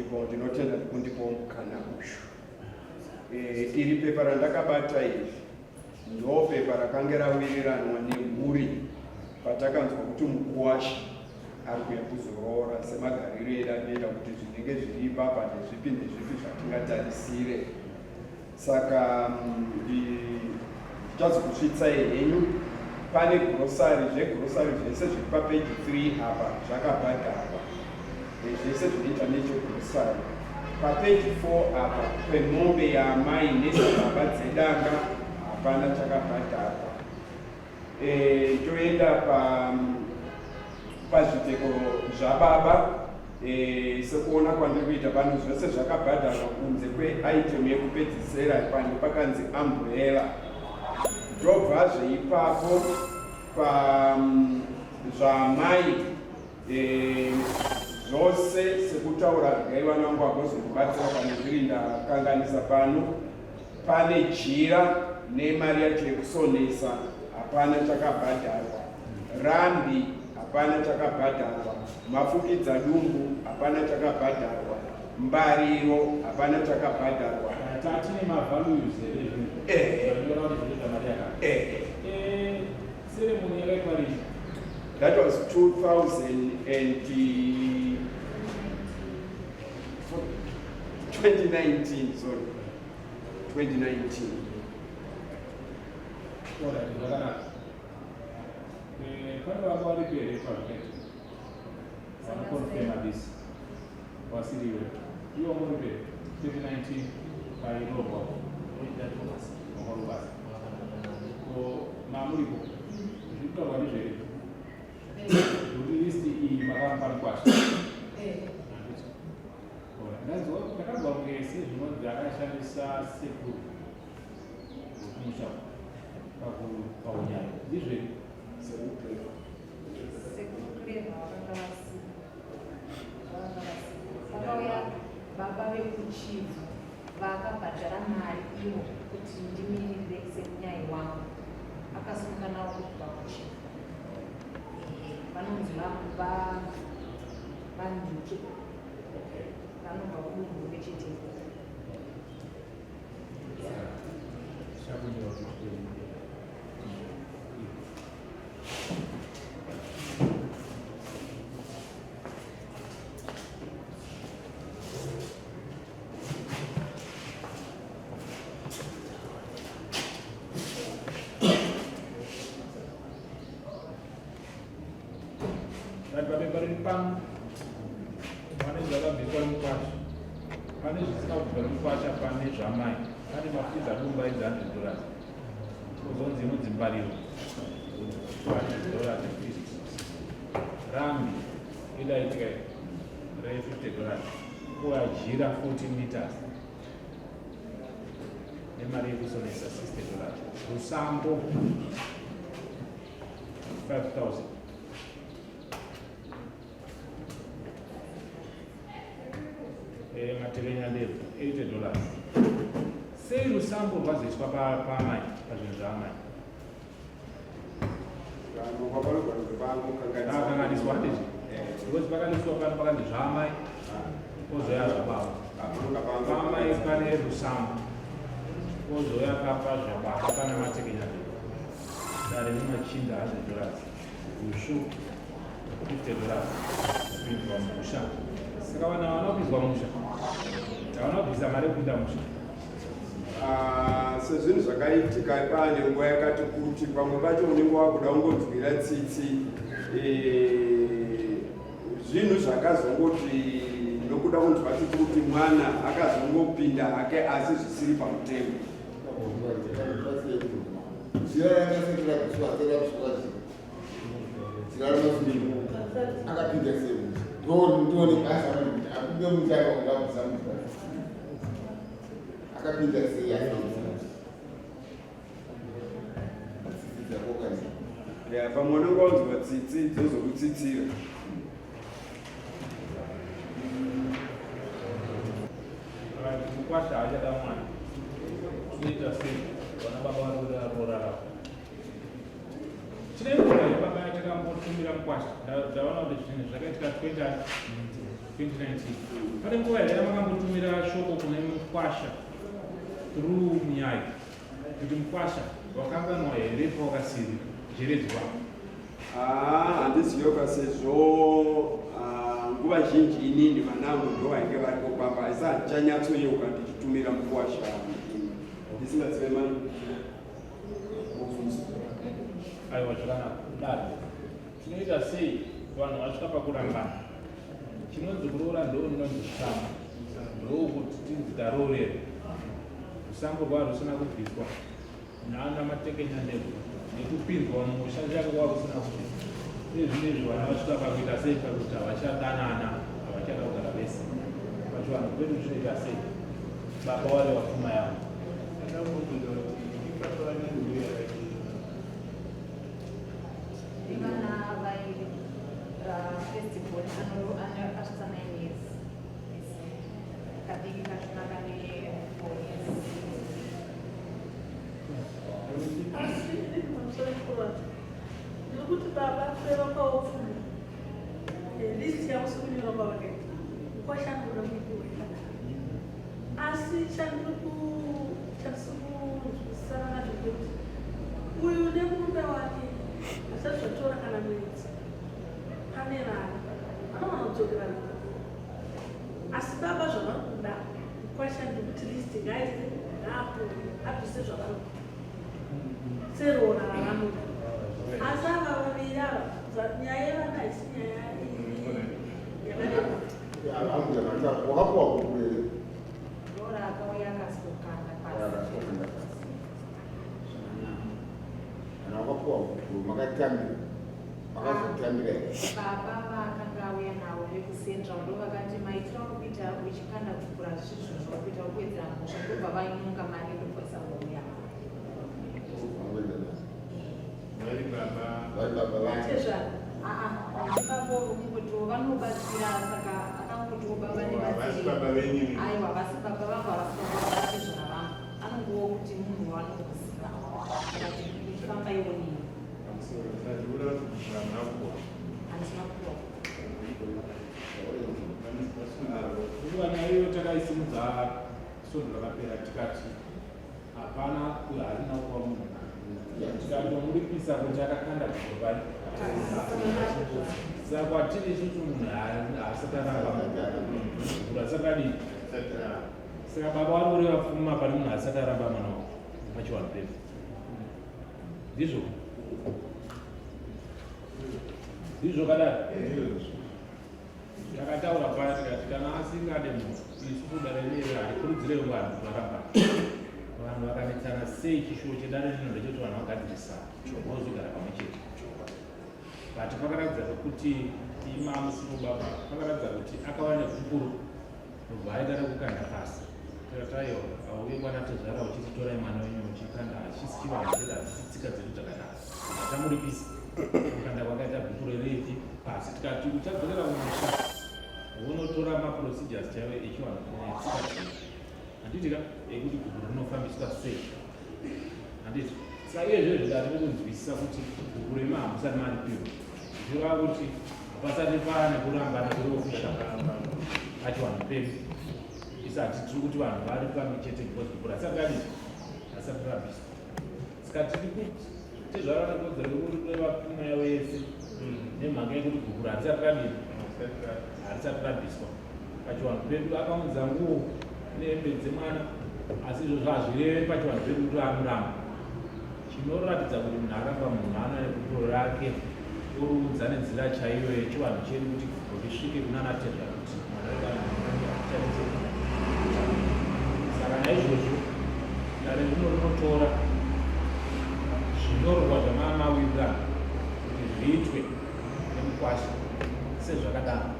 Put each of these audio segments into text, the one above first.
Ndipoowo ndinotenda Ndipoowo mukana ushu. Iri pepa randakabata iri ndo pepa rakanga rawiriranwa nemhuri patakanzwa kuti mukuwasha ari kuuya kuzoroora semagariro edu anoita kuti zvinenge zviri ipapa ndezvipi nezvipi zvatingatarisire. Saka ndichazokusvitsai henyu pane grocery zvese zviri papeji 3 apa zvakabhadharwa zvese zvinoita nechegrocery. Papeji 4 apa kwemombe yaamai nezvababa dzedanga hapana chakabhadharwa. Toenda pazvipfeko zvababa sekuona kwandiri kuita pano zvose zvakabhadharwa kunze kweitem yekupedzisira pane pakanzi umbrella. Ndobva zveipapo zvamai zvose sekutaura zvigai vana vangu vagozondibatsira pane zviri ndakanganisa pano. Pane jira nemari yacho yekusonesa hapana chakabhadharwa. Rambi hapana chakabhadharwa. Mafukidza dumbu hapana chakabhadharwa. Mbariro hapana chakabhadharwa. Tatine mavalues ceremony yakaitwa. That was 2019, sorry. 2019. Baba vekuchiva vakabhadhara mari ivo kuti ndimirire semunyai wangu akasunga nawo kubva kuchiva vanonzi vanduke vanobva kudunhu vechiteko. Rambi idaitika $50 kuajira 14 meters nemari yekusonesa $60. Rusambo 5,000. Materenya level $80. Sei rusambo rwazoiswa pamai pazvinhu zvaamai kanganiswa ndizvi because pakaniswa pano pakanzi zvamai kozoya zvababa pamai pane rusambo kozoya papa zvababa pana matekenya level dare nemachinda $100 ushu $50 kuitwa musha. Saka vana vanopinzwa musha vanobvisa mari yekuita musha. Sezvinhu zvakaitika pane nguva yakati kuti pamwe pacho unenge wakuda kungodzwira tsitsi zvinhu zvakazongoti nokuda kunzwa tsitsi kuti mwana akazongopinda hake asi zvisiri pamutemo. Pamwe unenge wanzwa tsitsi dzozokutsitsira. Mukwasha hachada mwana toita sei vana baba vari kuda rorara chine nguva baba yatakambotumira mukwasha ndaona kuti zvinhu zvakaitika 20 2019 pane nguva here yamakambotumira shoko kune mukwasha through munyaya kuti mukwasha wakanganwa here pawakasiriredzwa. handiziyoka sezvo nguva zhinji inini vanangu ndo vainge varipo pamba asi handichanyatsoyeuka ndichitumira mukwasha ndisingazive mani aiwa zvakanaka kudaro tinoita sei vanhu vasvika pakurambana chinonzi kuroora ndounonzi kutama ndokuti tinzi taroorera rusambo rwaro rusina kubviswa naana matekenya nekupinzwa mumusha chake kwaro rusina kubviswa izvinezvi vana vasvika pakuita sei pakuti havachadanana havachada kugara vese pachivanhu kwedu zvinoita sei baba ware wapfuma yavo festival asvitsa 9 years kadiki kasvinaka ne4 years. Ndikuti baba sevakaofuna list yakusukunyora kwavake kwashandura mukuweka asi chandirikusara nazvo kuti uyu nemurume wake asazvatora kana mwedzi pane rana anowana kudzokerana asi baba zvavanokuda kwashandi kuti list ngaise ngapo abvise zvavanokuda serona ravanoda asi ava vaviri ava nyaya yevana haisi nyaya wakapuwa kukwere Dora akauya akasokana pasi. kana wakapuwa kukuru makatambira makazotambira Baba vakanga auya navo vekucentral ndo vakati maitiro akuita uchikanda kukura zvisvo zvinokuita kuwedzera mhosva ndobva vainonga mari ndopoisa mhuri yavo. Tezva baba rungoto vanobatsira saka akangotiwo baba nevatsiri aiwa vasi baba vangu havasi zvona vangu anongowo kuti munhu wanoziva famba iwonini handina kuwa nguva nayo takaisimudza sondo rakapera tikati hapana harina kuva munhu tikatomuripisa kuti akakanda kurovai saka kwatiri isusu munhu haasati ararama asakadii saka baba vari uri vapfuma pane munhu asati aramba mwana wako pachiwanhu pedu ndizvo kadaro takataura paya tikati kana asingade munhu isusu dare riri harikurudzirei vanhu varamba vanhu vakanetsana sei chishuwo chedare rino ndechoti vanhu vagadzirisa vozogara pamwe chete but pakaratidza kuti imamusimo baba pakaratidza kuti akava nekukuru ndobva aita rekukanda pasi tataiwa auye kwanatezvara uchititorai mwana wenyu uchikanda hachisi chivanhu chedu hachisi tsika dzedu dzakanaka atamuripisa kukanda kwakaita bhuku rerefi pasi tikati uchadzokera kumusha unotora maprocedures chaivo echivanhu netsika dzedu handitika ekuti bhuku rinofambiswa sei handiti saka izvezvo zvidari nekunzwisisa kuti bhuku rema hamusati maripiwa zvireva kuti pasati pane kurambana kureofisha pachivanhu pedu isati tiri kuti vanhu vari pamwe chete because bhuku rasakadi asati rabviswa saka tiri kuti tezvara nekodzero yekuti kureva pfuma yavo yese nemhaka yekuti bhuku harisati rabviswa pachivanhu pedu akaunza nguo nehembe dzemwana asi izvozvo hazvireve pachivanhu pedu kuti anoramba chinoratidza kuti munhu aramba munhu ana nebhukuro rake uruudza nenzira chaiyo yechivanhu chedu kuti risvike kunanatedza kuti saka naizvozvo dare rino rinotora zvinyorwa zvamamawirirano kuti zviitwe nemukwasha sezvakadaro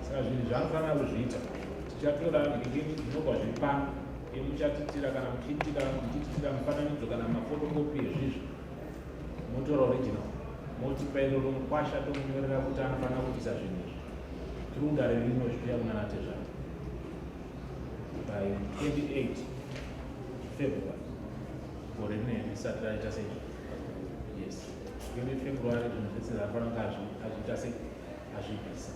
saka zvinhu zvanofanira kuzviita tichatora zvinogwa zviri pano muchatitira kana muchititira mufananidzo kana mafotokopi ezvizvo motora original motipa iro romukwasha tomunyorera kuti anofanira kuisa zvinhu izvi tiri kudare rino zviuya kunanatezvaro by 28 February gore rine risati raita sei yes February zvese zvafanira achiita sei azvibvisa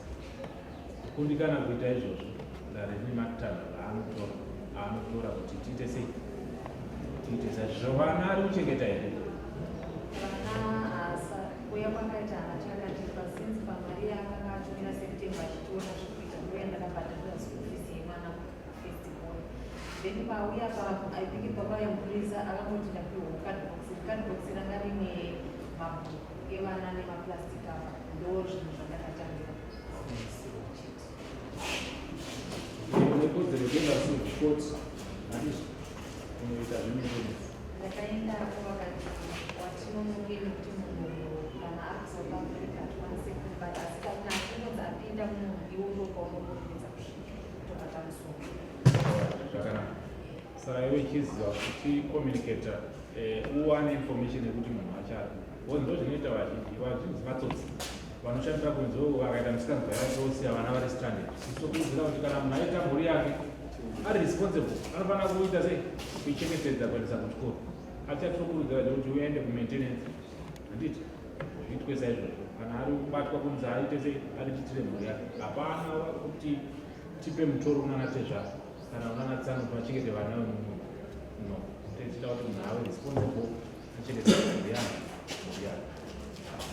kundikana kuita izvozvo ndarine matanho aanotora kuti tiite sei tiite saizvozvo. Vana ari kuchengeta here? Vana hasa kuya kwakaita hana chakatipa since pamari yakanga atumira September achitiona zvekuita ndoya ndakabhadharira school fees yemwana festival. Then pauya I think baba yamupurisa akangoti ndapiwa cardbox ranga rine mabhuku evana nemaplastic apa ndo zvinhu zvandakatangira. Nekodzero kuenda kuchikoti handizvo unoita zvemene. Ndakaenda vakati watinonongeni kuti munhu kana ari kuSouth Africa tikwanise kubata asi kana achinonzi apinda munhu iwo ndopaunokurumiza kutobata musoro. Zvakanaka. Saka iwe chiziva kuti communicator uwane information yekuti munhu achari ndo zvinoita vazhinji vatsotsi vanoshandira kunzo vakaita musikanzwa yatosiya vana vari stranded. Sitokurudzira kuti kana munhu aita mhuri yake ari responsible anofanira kuita sei kuichengetedza kuendesa kuchikoro. Achatokurudzira kuti uende kumaintenance handiti zviitwe saizvozvo. Kana ari kubatwa kunzi aite sei arichitire mhuri yake. Hapana kuti tipe mutoro unana tezvaro kana unana tsano vachengete vana vemunhu no techida kuti munhu ave responsible achengete mhuri yake.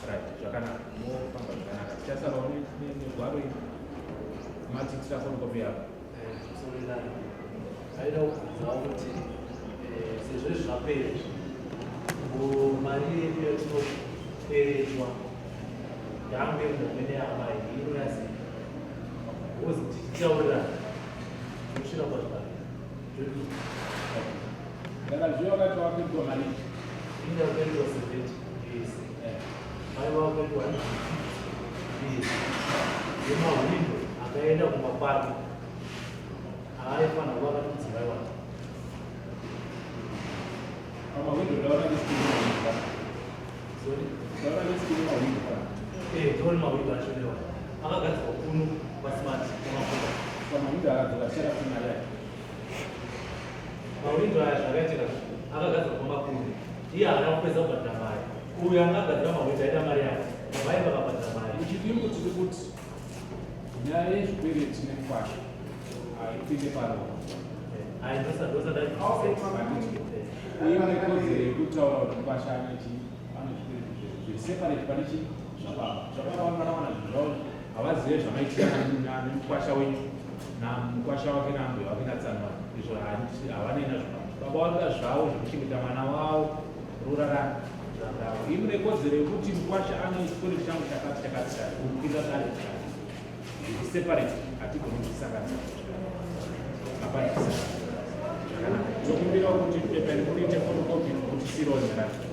Right, zvakanaka mofamba zvakanaka. Tichasarawo negwaro iri mati titafotokopi yako kusorerana aida kubvunza kuti sezvo zvapera mari yedu yatinoperedzwa yange mumene yamai inonasi ozi tichitaurirana kusvira pazvipari ndakazviwa wakati wapindwa mari inda kupendwa 70 days mai wakapendwa 150 days yemawindo akaenda kumapato aifanira kuva katidzimai wake amawindo ndaona nesikiiaa ndaona nesikiii mawindo ndori mawindo achonewa akagadzirwa kuno kwasimati kwamafuta pamawindo akadzoka chera kumari yake mawindo aya zvakaitika akagadzirwa kwamakunde iye haana kupedza kubhadhira mari uyo angagadzira mawindo aida mari yake mai vakabhadhira mari muchidimbo tiri kuti nyaya yezvikwereti nekwasha haipinde paro uye nekodzero yekutaura kuti kwasha zviseparate pane chi zvababa zvinhu zvavo havazive zvamaitirana nemukwasha wenyu namukwasha wake nambe wake natsanwa izvo havanei nazvo baba vanoda zvavo zvekuchengeta mwana wavo rurarama iyi mune kodzero yekuti mukwasha ane chikwereti changu chakati kupinda kare separate hatigoni kusanganisa apaisa zvakanaka tinokumbira kuti pepa rikuite fotokopi kuti sironzerana